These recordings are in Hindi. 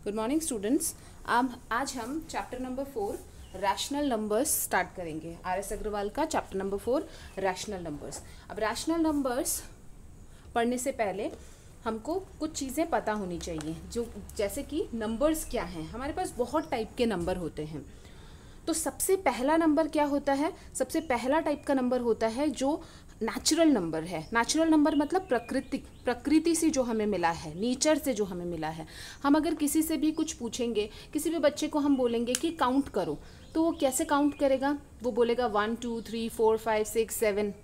Good morning students. अब आज हम chapter number 4 rational numbers start करेंगे। आर.एस. अग्रवाल का चैप्टर नंबर 4 रैशनल नंबर्स। अब रैशनल नंबर्स पढ़ने से पहले हमको कुछ चीज़ें पता होनी चाहिए, जो जैसे कि नंबर्स क्या हैं। हमारे पास बहुत टाइप के नंबर होते हैं। तो सबसे पहला नंबर क्या होता है? सबसे पहला टाइप का नंबर होता है जो नेचुरल नंबर है। नेचुरल नंबर मतलब प्रकृति से जो हमें मिला है, नेचर से जो हमें मिला है। हम अगर किसी से भी कुछ पूछेंगे, किसी भी बच्चे को हम बोलेंगे कि काउंट करो, तो वो कैसे काउंट करेगा? वो बोलेगा 1 2 3 4 5 6 7।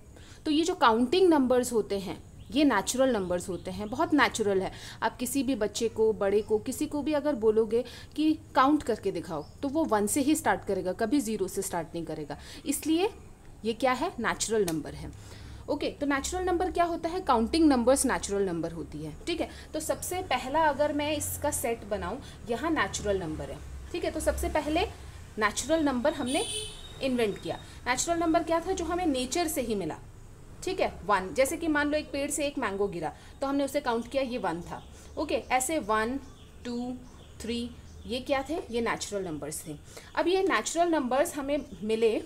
तो ये जो काउंटिंग नंबर्स होते हैं ये नेचुरल नंबर्स होते हैं, बहुत नेचुरल है। आप किसी भी बच्चे को, बड़े को, किसी को भी अगर बोलोगे कि काउंट करके दिखाओ, तो वो 1 से ही स्टार्ट करेगा, कभी 0 से स्टार्ट नहीं करेगा। इसलिए ये क्या है? नेचुरल नंबर है। ओके, तो नेचुरल नंबर क्या होता है? काउंटिंग नंबर्स नेचुरल नंबर होती है। ठीक है, तो सबसे पहला अगर मैं इसका सेट बनाऊं, यहाँ नेचुरल नंबर है। ठीक है, तो सबसे पहले नेचुरल नंबर हमने इन्वेंट किया। नेचुरल नंबर क्या था? जो हमें नेचर से ही मिला। ठीक है, 1। जैसे कि मान लो एक पेड़ से एक मैंगो गिरा, तो हमने उसे काउंट किया, ये 1 था। ओके, ऐसे 1 2 3 ये क्या थे? ये नेचुरल नंबर्स थे। अब ये नेचुरल नंबर्स हमें मिले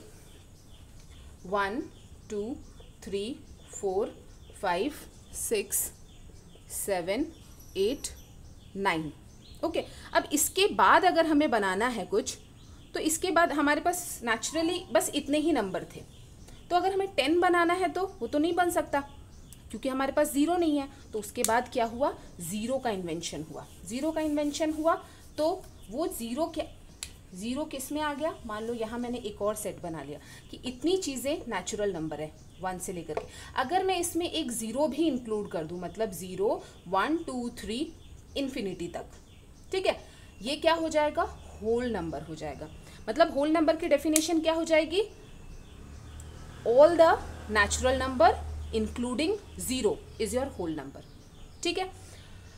1 2 3 4 5 6 7 8 9। ओके, अब इसके बाद अगर हमें बनाना है कुछ, तो इसके बाद हमारे पास नेचुरली बस इतने ही नंबर थे। तो अगर हमें 10 बनाना है तो वो तो नहीं बन सकता, क्योंकि हमारे पास 0 नहीं है। तो उसके बाद क्या हुआ? 0 का इन्वेंशन हुआ। 0 का इन्वेंशन हुआ तो वो 0 किस में आ गया? मान लो यहाँ मैंने एक और सेट बना लिया कि इतनी चीज़ें नेचुरल नंबर है 1 से लेकर के। अगर मैं इसमें एक 0 भी इंक्लूड कर दूँ, मतलब 0 1 2 3 इन्फिनिटी तक, ठीक है, ये क्या हो जाएगा? होल नंबर हो जाएगा। मतलब होल नंबर की डेफिनेशन क्या हो जाएगी? All the natural number including 0 is your whole number. ठीक है,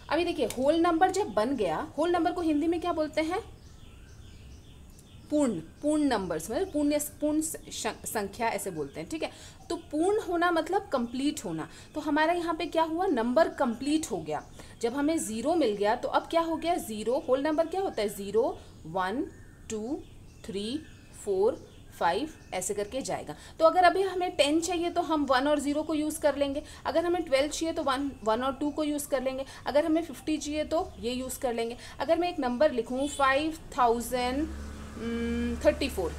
अभी देखिए, होल नंबर जब बन गया, होल नंबर को हिंदी में क्या बोलते हैं? पूर्ण नंबर्स, मतलब पूर्ण संख्या ऐसे बोलते हैं। ठीक है, तो पूर्ण होना मतलब कंप्लीट होना। तो हमारा यहाँ पे क्या हुआ? नंबर कंप्लीट हो गया। जब हमें 0 मिल गया तो अब क्या हो गया? 0 होल नंबर क्या होता है? 0 1 2 3 4 5 ऐसे करके जाएगा। तो अगर अभी हमें 10 चाहिए तो हम 1 और 0 को यूज़ कर लेंगे। अगर हमें 12 चाहिए तो 1 और 2 को यूज़ कर लेंगे। अगर हमें 50 चाहिए तो ये यूज़ कर लेंगे। अगर मैं एक नंबर लिखूँ 5034,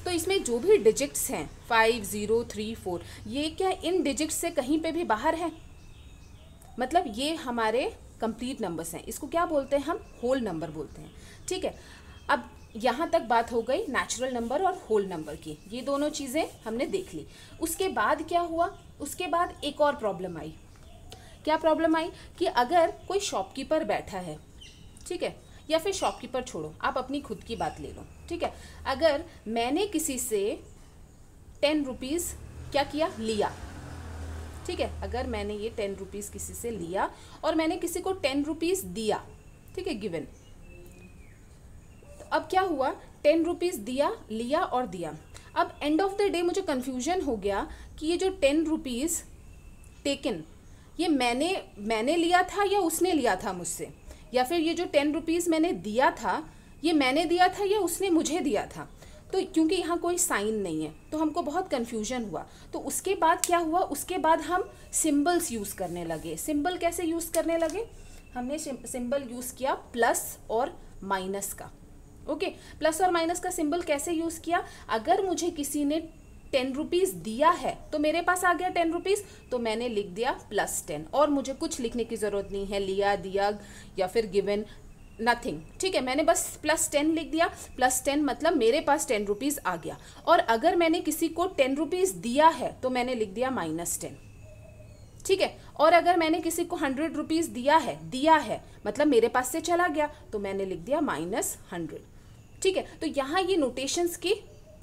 तो इसमें जो भी डिजिट्स हैं 5 0 3 4, ये क्या इन डिजिट्स से कहीं पे भी बाहर है? मतलब ये हमारे कंप्लीट नंबर्स हैं। इसको क्या बोलते हैं? हम होल नंबर बोलते हैं। ठीक है, अब यहाँ तक बात हो गई नेचुरल नंबर और होल नंबर की। ये दोनों चीज़ें हमने देख ली। उसके बाद क्या हुआ? उसके बाद एक और प्रॉब्लम आई। क्या प्रॉब्लम आई? कि अगर कोई शॉपकीपर बैठा है, ठीक है, या फिर शॉपकीपर छोड़ो, आप अपनी खुद की बात ले लो। ठीक है, अगर मैंने किसी से 10 रुपीज़ क्या किया? लिया। ठीक है, अगर मैंने ये 10 रुपीज़ किसी से लिया और मैंने किसी को 10 रुपीज़ दिया, ठीक है, गिवन। अब क्या हुआ? 10 रुपीज़ दिया, लिया और दिया। अब एंड ऑफ द डे मुझे कन्फ्यूजन हो गया कि ये जो 10 रुपीज़ टेकन, ये मैंने लिया था या उसने लिया था मुझसे, या फिर ये जो 10 रुपीज़ मैंने दिया था, ये मैंने दिया था या उसने मुझे दिया था। तो क्योंकि यहाँ कोई साइन नहीं है तो हमको बहुत कन्फ्यूजन हुआ। तो उसके बाद क्या हुआ? उसके बाद हम सिंबल्स यूज़ करने लगे। सिंबल कैसे यूज़ करने लगे? हमने सिंबल यूज़ किया प्लस और माइनस का। ओके, प्लस और माइनस का सिंबल कैसे यूज़ किया? अगर मुझे किसी ने 10 रुपीज़ दिया है तो मेरे पास आ गया 10 रुपीज़, तो मैंने लिख दिया +10, और मुझे कुछ लिखने की ज़रूरत नहीं है, लिया, दिया या फिर गिवन, नथिंग। ठीक है, मैंने बस +10 लिख दिया। +10 मतलब मेरे पास 10 रुपीज़ आ गया। और अगर मैंने किसी को 10 रुपीज़ दिया है तो मैंने लिख दिया -10। ठीक है, और अगर मैंने किसी को 100 रुपीज़ दिया है मतलब मेरे पास से चला गया, तो मैंने लिख दिया -100। ठीक है, तो यहाँ ये नोटेशंस की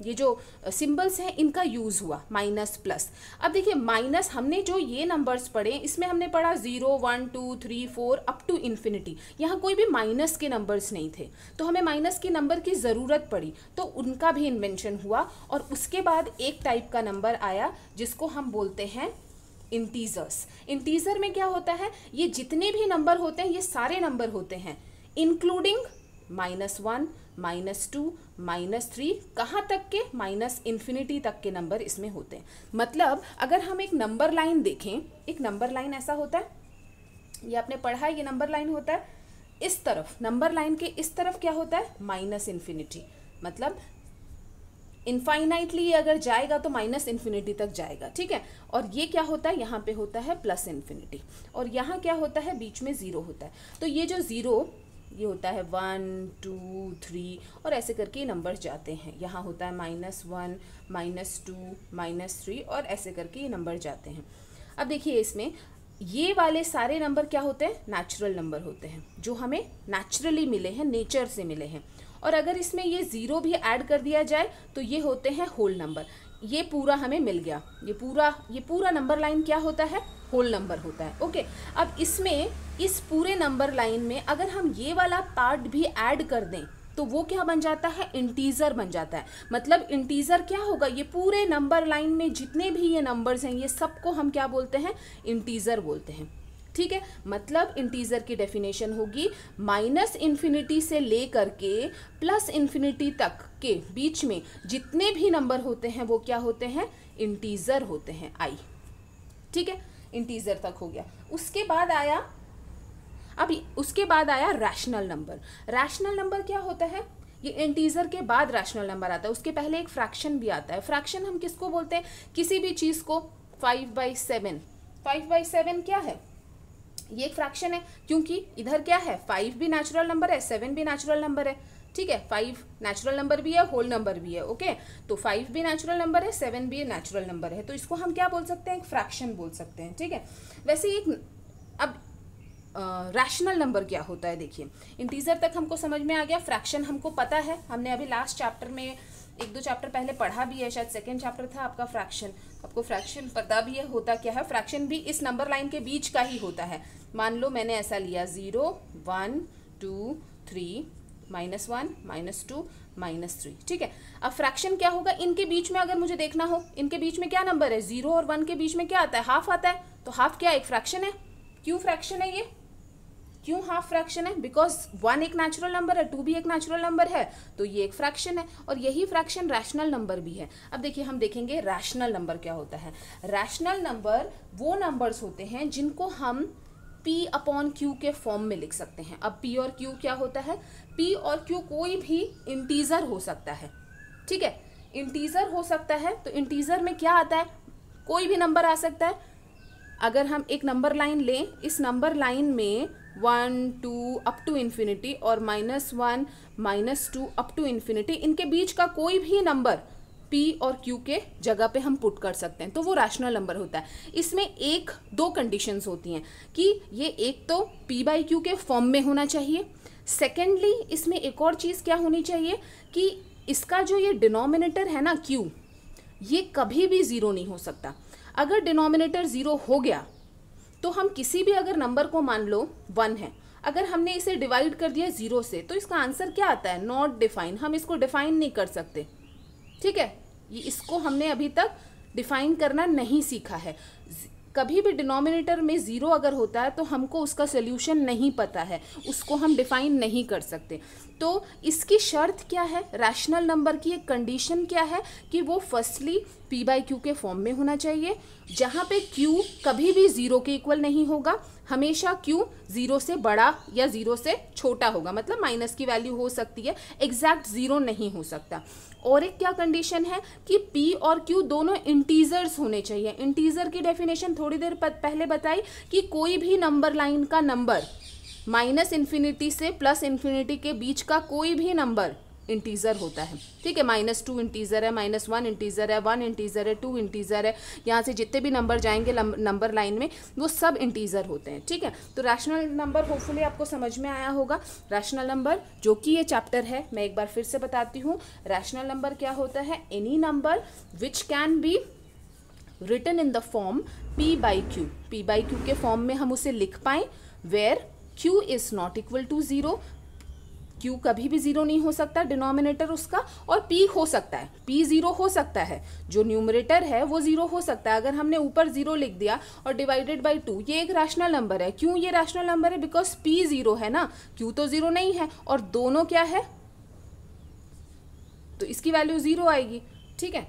ये जो सिंबल्स हैं इनका यूज़ हुआ, माइनस प्लस। अब देखिए, माइनस हमने जो ये नंबर्स पढ़े, इसमें हमने पढ़ा 0 1 2 3 4 अप टू इन्फिनिटी। यहाँ कोई भी माइनस के नंबर्स नहीं थे, तो हमें माइनस की नंबर की ज़रूरत पड़ी, तो उनका भी इन्वेंशन हुआ। और उसके बाद एक टाइप का नंबर आया जिसको हम बोलते हैं इंटीजर्स। इंटीजर में क्या होता है? ये जितने भी नंबर होते हैं ये सारे नंबर होते हैं इंक्लूडिंग -1, -2, -3, कहाँ तक के, -इन्फिनिटी तक के नंबर इसमें होते हैं। मतलब अगर हम एक नंबर लाइन देखें, एक नंबर लाइन ऐसा होता है, ये आपने पढ़ा है, ये नंबर लाइन होता है, इस तरफ नंबर लाइन के इस तरफ क्या होता है, -इन्फिनिटी, मतलब इनफाइनाइटली अगर जाएगा तो -इन्फिनिटी तक जाएगा, ठीक है। और ये क्या होता है, यहाँ पे होता है +इन्फिनिटी, और यहाँ क्या होता है, बीच में 0 होता है। तो ये जो 0, ये होता है 1, 2, 3 और ऐसे करके ये नंबर्स जाते हैं। यहाँ होता है -1, -2, -3 और ऐसे करके ये नंबर जाते हैं। अब देखिए इसमें ये वाले सारे नंबर क्या होते हैं, नेचुरल नंबर होते हैं, जो हमें नेचुरली मिले हैं, नेचर से मिले हैं। और अगर इसमें ये 0 भी ऐड कर दिया जाए तो ये होते हैं होल नंबर। ये पूरा हमें मिल गया, ये पूरा नंबर लाइन क्या होता है, होल नंबर होता है। ओके, अब इसमें इस पूरे नंबर लाइन में अगर हम ये वाला पार्ट भी ऐड कर दें तो वो क्या बन जाता है, इंटीजर बन जाता है। मतलब इंटीजर क्या होगा, ये पूरे नंबर लाइन में जितने भी ये नंबर्स हैं ये सबको हम क्या बोलते हैं, इंटीजर बोलते हैं, ठीक है। मतलब इंटीजर की डेफिनेशन होगी -इन्फिनिटी से लेकर के +इन्फिनिटी तक के बीच में जितने भी नंबर होते हैं वो क्या होते हैं, इंटीजर होते हैं, आई, ठीक है। इंटीजर तक हो गया। उसके बाद आया रैशनल नंबर। रैशनल नंबर क्या होता है, ये इंटीजर के बाद रैशनल नंबर आता है, उसके पहले एक फ्रैक्शन भी आता है। फ्रैक्शन हम किसको बोलते हैं, किसी भी चीज को 5/7, 5/7 क्या है, ये एक फ्रैक्शन है, क्योंकि इधर क्या है, 5 भी नेचुरल नंबर है, 7 भी नेचुरल नंबर है, ठीक है। 5 नेचुरल नंबर भी है, होल नंबर भी है, ओके। तो 5 भी नेचुरल नंबर है, 7 भी नेचुरल नंबर है, तो इसको हम क्या बोल सकते हैं, एक फ्रैक्शन बोल सकते हैं, ठीक है। वैसे एक अब रैशनल नंबर क्या होता है, देखिए इंटीजर तक हमको समझ में आ गया, फ्रैक्शन हमको पता है, हमने अभी लास्ट चैप्टर में 1-2 चैप्टर पहले पढ़ा भी है, शायद सेकेंड चैप्टर था आपका फ्रैक्शन, आपको फ्रैक्शन पता भी है होता क्या है। फ्रैक्शन भी इस नंबर लाइन के बीच का ही होता है। मान लो मैंने ऐसा लिया 0, 1, 2, 3, -1, -2, -3, ठीक है। अब फ्रैक्शन क्या होगा, इनके बीच में अगर मुझे देखना हो, इनके बीच में क्या नंबर है, 0 और 1 के बीच में क्या आता है, हाफ आता है। तो हाफ क्या एक फ्रैक्शन है, क्यों फ्रैक्शन है ये, क्यों हाफ फ्रैक्शन है, बिकॉज 1 एक नेचुरल नंबर है, 2 भी एक नेचुरल नंबर है, तो ये एक फ्रैक्शन है, और यही फ्रैक्शन रैशनल नंबर भी है। अब देखिए हम देखेंगे रैशनल नंबर क्या होता है। रैशनल नंबर वो नंबर्स होते हैं जिनको हम P/Q के फॉर्म में लिख सकते हैं। अब P और Q क्या होता है, P और Q कोई भी इंटीजर हो सकता है, ठीक है, इंटीजर हो सकता है। तो इंटीजर में क्या आता है, कोई भी नंबर आ सकता है। अगर हम एक नंबर लाइन लें, इस नंबर लाइन में 1, 2 अप टू इन्फिनिटी और -1, -2 अप टू इन्फिनिटी, इनके बीच का कोई भी नंबर P और Q के जगह पे हम पुट कर सकते हैं, तो वो रैशनल नंबर होता है। इसमें 1-2 कंडीशंस होती हैं कि ये एक तो P/Q के फॉर्म में होना चाहिए, सेकेंडली इसमें एक और चीज़ क्या होनी चाहिए कि इसका जो ये डिनोमिनेटर है ना Q, ये कभी भी 0 नहीं हो सकता। अगर डिनोमिनेटर 0 हो गया तो हम किसी भी अगर नंबर को, मान लो 1 है, अगर हमने इसे डिवाइड कर दिया 0 से, तो इसका आंसर क्या आता है, नॉट डिफाइन। हम इसको डिफाइन नहीं कर सकते, ठीक है, ये इसको हमने अभी तक डिफाइन करना नहीं सीखा है। कभी भी डिनोमिनेटर में 0 अगर होता है तो हमको उसका सोल्यूशन नहीं पता है, उसको हम डिफाइन नहीं कर सकते। तो इसकी शर्त क्या है, रैशनल नंबर की एक कंडीशन क्या है कि वो फर्स्टली P/Q के फॉर्म में होना चाहिए, जहाँ पे Q कभी भी 0 के इक्वल नहीं होगा, हमेशा Q 0 से बड़ा या 0 से छोटा होगा, मतलब माइनस की वैल्यू हो सकती है, एग्जैक्ट 0 नहीं हो सकता। और एक क्या कंडीशन है कि P और Q दोनों इंटीजर्स होने चाहिए। इंटीजर की डेफिनेशन थोड़ी देर पहले बताई कि कोई भी नंबर लाइन का नंबर -इन्फिनिटी से +इन्फिनिटी के बीच का कोई भी नंबर इंटीजर होता है, ठीक है। -2 इंटीजर है, -1 इंटीजर है, 1 इंटीजर है, 2 इंटीजर है, यहाँ से जितने भी नंबर जाएंगे नंबर लाइन में वो सब इंटीजर होते हैं, ठीक है। तो रैशनल नंबर होपफुली आपको समझ में आया होगा। रैशनल नंबर जो कि ये चैप्टर है, मैं एक बार फिर से बताती हूँ। रैशनल नंबर क्या होता है, any number which can be written in the form P/Q। P/Q के फॉर्म में हम उसे लिख पाएँ where Q is not equal to 0, Q कभी भी जीरो नहीं हो सकता डिनोमिनेटर उसका, और P हो सकता है, P जीरो हो सकता है, जो न्यूमरेटर है वो जीरो हो सकता है। अगर हमने ऊपर जीरो लिख दिया और डिवाइडेड बाई 2, ये एक रैशनल नंबर है। क्यों ये रैशनल नंबर है? बिकॉज P जीरो है ना, Q तो जीरो नहीं है, और दोनों क्या है, तो इसकी वैल्यू जीरो आएगी। ठीक है,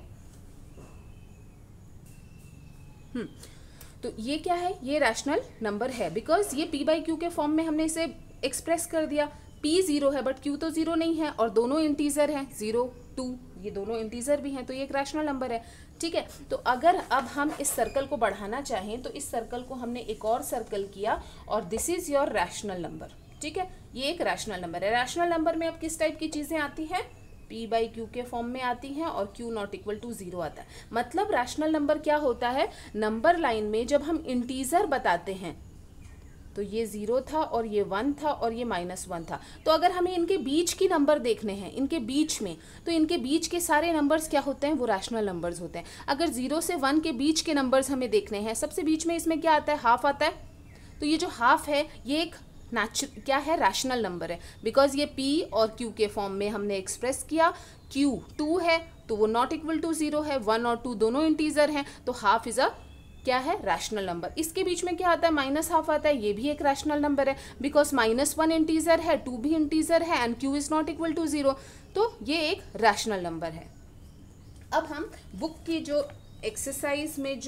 तो ये क्या है, ये रैशनल नंबर है बिकॉज ये P बाई क्यू के फॉर्म में हमने इसे एक्सप्रेस कर दिया। P जीरो है बट Q तो जीरो नहीं है, और दोनों इंटीजर हैं, 0 2, ये दोनों इंटीजर भी हैं, तो ये एक रैशनल नंबर है। ठीक है, तो अगर अब हम इस सर्कल को बढ़ाना चाहें तो इस सर्कल को हमने एक और सर्कल किया और this is your rational number. ठीक है, ये एक रैशनल नंबर है। रैशनल नंबर में अब किस टाइप की चीजें आती हैं, P बाई क्यू के फॉर्म में आती हैं और Q not equal to zero आता है। मतलब रैशनल नंबर क्या होता है, नंबर लाइन में जब हम इंटीजर बताते हैं तो ये 0 था और ये 1 था और ये -1 था, तो अगर हमें इनके बीच की नंबर देखने हैं, इनके बीच में, तो इनके बीच के सारे नंबर्स क्या होते हैं, वो रैशनल नंबर्स होते हैं। अगर 0 से 1 के बीच के नंबर्स हमें देखने हैं, सबसे बीच में इसमें क्या आता है, हाफ आता है, तो ये जो हाफ है ये एक क्या है, रैशनल नंबर है, बिकॉज ये P और Q के फॉर्म में हमने एक्सप्रेस किया। Q 2 है तो वो नॉट इक्वल टू 0 है, 1 और 2 दोनों इंटीजर हैं, तो हाफ इज अ क्या है, रैशनल नंबर। इसके बीच में क्या आता है, -हाफ आता है, ये भी एक रैशनल नंबर है बिकॉज -1 इंटीजर है, 2 भी इंटीजर है and Q is not equal to 0, तो ये एक रैशनल नंबर है। अब हम बुक की जो एक्सरसाइज में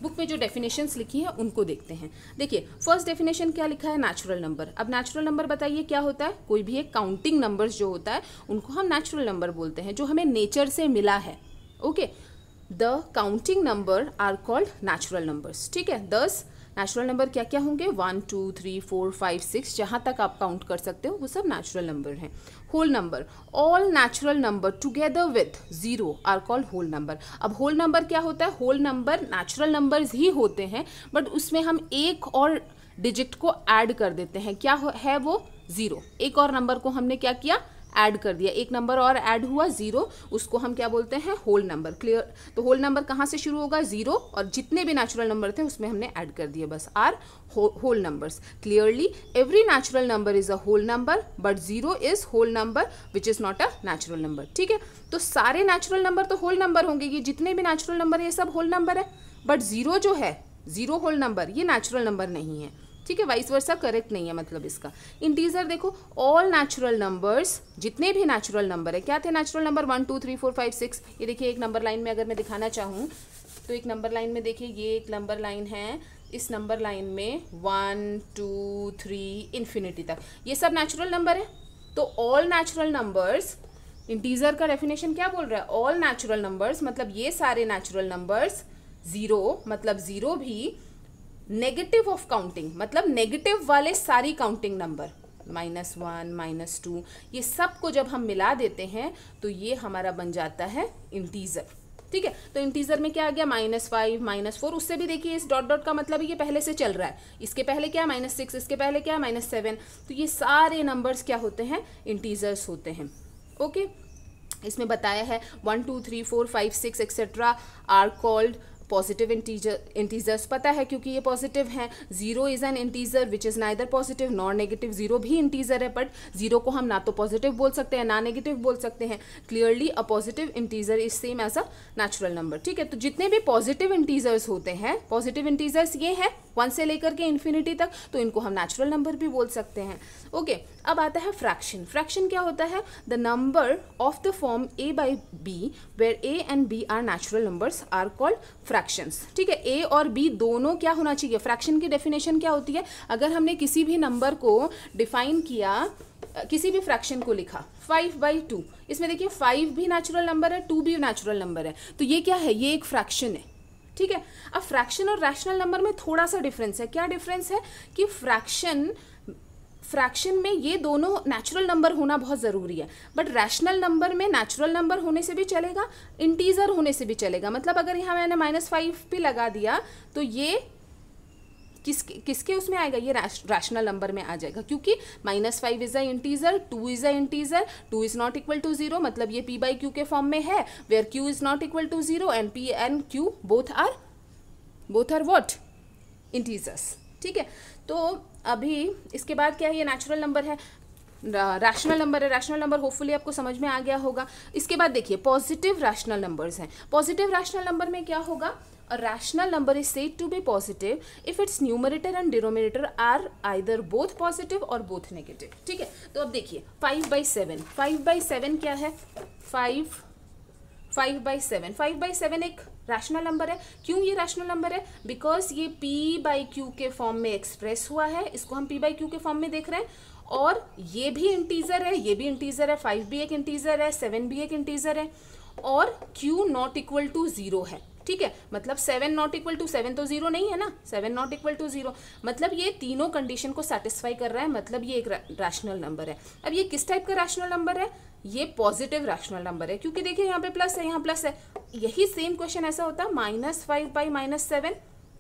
बुक में जो डेफिनेशंस लिखी है उनको देखते हैं। देखिए फर्स्ट डेफिनेशन क्या लिखा है, नेचुरल नंबर। अब नेचुरल नंबर बताइए क्या होता है, कोई भी एक काउंटिंग नंबर्स जो होता है उनको हम नेचुरल नंबर बोलते हैं, जो हमें नेचर से मिला है। Okay, the counting number are called natural numbers. ठीक है, 10 नेचुरल नंबर क्या क्या होंगे, 1 2 3 4 5 6, जहां तक आप काउंट कर सकते हो वो सब नेचुरल नंबर हैं। Whole number, all natural number together with 0 are called whole number. अब होल नंबर क्या होता है, होल नंबर नेचुरल नंबर्स ही होते हैं बट उसमें हम एक और डिजिट को ऐड कर देते हैं, क्या है वो, 0। एक और नंबर को हमने क्या किया, ऐड कर दिया, एक नंबर और ऐड हुआ 0, उसको हम क्या बोलते हैं, होल नंबर। क्लियर, तो होल नंबर कहाँ से शुरू होगा, 0, और जितने भी नेचुरल नंबर थे उसमें हमने ऐड कर दिया, बस are whole numbers. Clearly every natural number is a whole number but 0 is whole number which is not a natural number. ठीक है, तो सारे नेचुरल नंबर तो होल नंबर होंगे, ये जितने भी नेचुरल नंबर है ये सब होल नंबर है, बट 0 जो है, 0 होल नंबर, ये नेचुरल नंबर नहीं है। ठीक है, वाइस वर्सा करेक्ट नहीं है मतलब इसका। इंटीजर देखो, ऑल नेचुरल नंबर्स, जितने भी नेचुरल नंबर है, क्या थे नेचुरल नंबर, 1 2 3 4 5 6। ये देखिए एक नंबर लाइन में अगर मैं दिखाना चाहूँ तो एक नंबर लाइन में देखिए, ये एक नंबर लाइन है, इस नंबर लाइन में 1 2 3 इन्फिनिटी तक ये सब नेचुरल नंबर है। तो ऑल नेचुरल नंबर्स, इंटीजर का डेफिनेशन क्या बोल रहा है, ऑल नेचुरल नंबर्स मतलब ये सारे नेचुरल नंबर्स, 0 मतलब 0 भी, नेगेटिव ऑफ काउंटिंग मतलब नेगेटिव वाले सारी काउंटिंग नंबर, -1 -2, ये सब को जब हम मिला देते हैं तो ये हमारा बन जाता है इंटीजर। ठीक है, तो इंटीजर में क्या आ गया, -5 -4, उससे भी देखिए इस डॉट डॉट का मतलब है ये पहले से चल रहा है, इसके पहले क्या -6, इसके पहले क्या -7, तो ये सारे नंबर्स क्या होते हैं, इंटीजर्स होते हैं। ओके, इसमें बताया है 1 2 3 4 5 6 etcetera are called positive integers, पता है क्योंकि ये पॉजिटिव हैं। 0 is an integer which is neither positive nor negative, 0 भी इंटीजर है बट 0 को हम ना तो पॉजिटिव बोल सकते हैं ना नेगेटिव बोल सकते हैं। Clearly a positive integer is same as a natural number. ठीक है, तो जितने भी पॉजिटिव इंटीजर्स होते हैं, पॉजिटिव इंटीजर्स ये हैं 1 से लेकर के इन्फिनिटी तक, तो इनको हम नेचुरल नंबर भी बोल सकते हैं। ओके, अब आता है फ्रैक्शन। फ्रैक्शन क्या होता है, the number of the form a by b where a and b are natural numbers are called fractions. ठीक है, a और b दोनों क्या होना चाहिए, फ्रैक्शन की डेफिनेशन क्या होती है, अगर हमने किसी भी नंबर को डिफाइन किया, किसी भी फ्रैक्शन को लिखा 5/2, इसमें देखिए 5 भी नेचुरल नंबर है, 2 भी नेचुरल नंबर है, तो ये क्या है, ये एक फ्रैक्शन है। ठीक है, अब फ्रैक्शन और रैशनल नंबर में थोड़ा सा डिफरेंस है। क्या डिफरेंस है कि फ्रैक्शन में ये दोनों नेचुरल नंबर होना बहुत ज़रूरी है, बट रैशनल नंबर में नेचुरल नंबर होने से भी चलेगा, इंटीजर होने से भी चलेगा। मतलब अगर यहाँ मैंने -5 भी लगा दिया तो ये किसके उसमें आएगा, ये रैशनल नंबर में आ जाएगा, क्योंकि -5 is a integer, 2 is a integer, 2 is not equal to 0, मतलब ये P बाई क्यू के फॉर्म में है, where Q is not equal to 0 and P and Q both are what, integers. ठीक है, तो अभी इसके बाद क्या है, ये नेचुरल नंबर है, रैशनल नंबर है। रैशनल नंबर होपफुली आपको समझ में आ गया होगा। इसके बाद देखिए पॉजिटिव रैशनल नंबर्स हैं। पॉजिटिव रैशनल नंबर में क्या होगा, a rational number is said to be positive if its numerator and denominator are either both positive or both negative। ठीक है, तो अब देखिए 5/7, 5/7 क्या है, 5/7, 5/7 एक रैशनल नंबर है। क्यों ये रैशनल नंबर है, बिकॉज ये p/q के फॉर्म में एक्सप्रेस हुआ है, इसको हम p/q के फॉर्म में देख रहे हैं, और ये भी इंटीजर है, ये भी इंटीजर है, 5 भी एक इंटीजर है, 7 भी एक इंटीजर है, और q नॉट इक्वल टू 0 है। ठीक है, मतलब 7 नॉट इक्वल टू 7 तो 0 नहीं है ना, 7 नॉट इक्वल टू 0, मतलब ये तीनों कंडीशन को सेटिस्फाई कर रहा है, मतलब ये एक रैशनल नंबर है। अब ये किस टाइप का रैशनल नंबर है, ये पॉजिटिव रैशनल नंबर है, क्योंकि देखिए यहाँ पे प्लस है, यहाँ प्लस है। यही सेम क्वेश्चन ऐसा होता -5/-7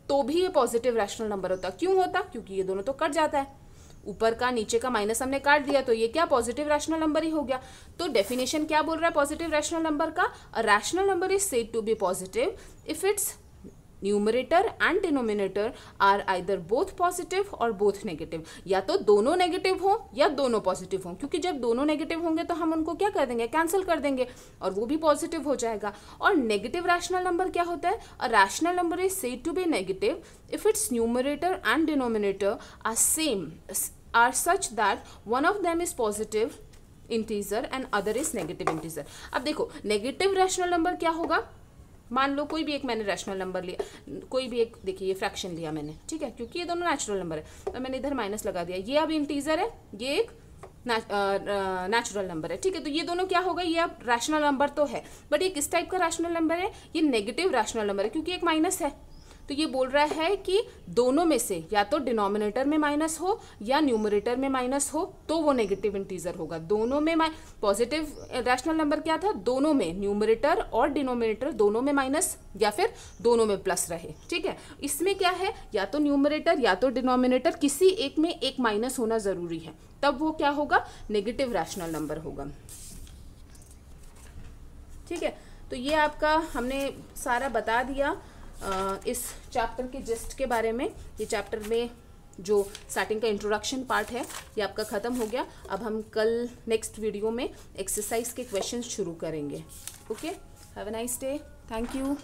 तो भी ये पॉजिटिव रैशनल नंबर होता। क्यों होता, क्योंकि ये दोनों तो कट जाता है, ऊपर का नीचे का माइनस हमने काट दिया, तो ये क्या पॉजिटिव रैशनल नंबर ही हो गया। तो डेफिनेशन क्या बोल रहा है पॉजिटिव रैशनल नंबर का, a rational number is said to be positive if its numerator and denominator are either both positive और बोथ नेगेटिव, या तो दोनों नेगेटिव हो या दोनों पॉजिटिव हो, क्योंकि जब दोनों नेगेटिव होंगे तो हम उनको क्या कर देंगे, कैंसिल कर देंगे, और वो भी पॉजिटिव हो जाएगा। और नेगेटिव रैशनल नंबर क्या होता है, a rational number is said to be negative if its numerator and denominator are same are such that one of them is positive integer and other is negative integer। अब देखो नेगेटिव रैशनल नंबर क्या होगा, मान लो कोई भी एक मैंने रैशनल नंबर लिया, कोई भी एक, देखिए ये फ्रैक्शन लिया मैंने, ठीक है, क्योंकि ये दोनों नेचुरल नंबर है, तो मैंने इधर माइनस लगा दिया, ये अब इंटीजर है, ये एक नेचुरल नंबर है। ठीक है, तो ये दोनों क्या होगा, ये अब रैशनल नंबर तो है, बट ये किस टाइप का रैशनल नंबर है, ये नेगेटिव रैशनल नंबर है, क्योंकि एक माइनस है। तो ये बोल रहा है कि दोनों में से या तो डिनोमिनेटर में माइनस हो या न्यूमरेटर में माइनस हो तो वो नेगेटिव इंटीजर होगा। दोनों में पॉजिटिव रैशनल नंबर क्या था, दोनों में न्यूमरेटर और डिनोमिनेटर दोनों में माइनस या फिर दोनों में प्लस रहे। ठीक है, इसमें क्या है, या तो न्यूमरेटर या तो डिनोमिनेटर किसी एक में एक माइनस होना जरूरी है, तब वो क्या होगा, नेगेटिव रैशनल नंबर होगा। ठीक है, तो ये आपका हमने सारा बता दिया इस चैप्टर के जिस्ट के बारे में। ये चैप्टर में जो स्टार्टिंग का इंट्रोडक्शन पार्ट है ये आपका ख़त्म हो गया। अब हम कल नेक्स्ट वीडियो में एक्सरसाइज के क्वेश्चंस शुरू करेंगे। Okay, have a nice day, thank you.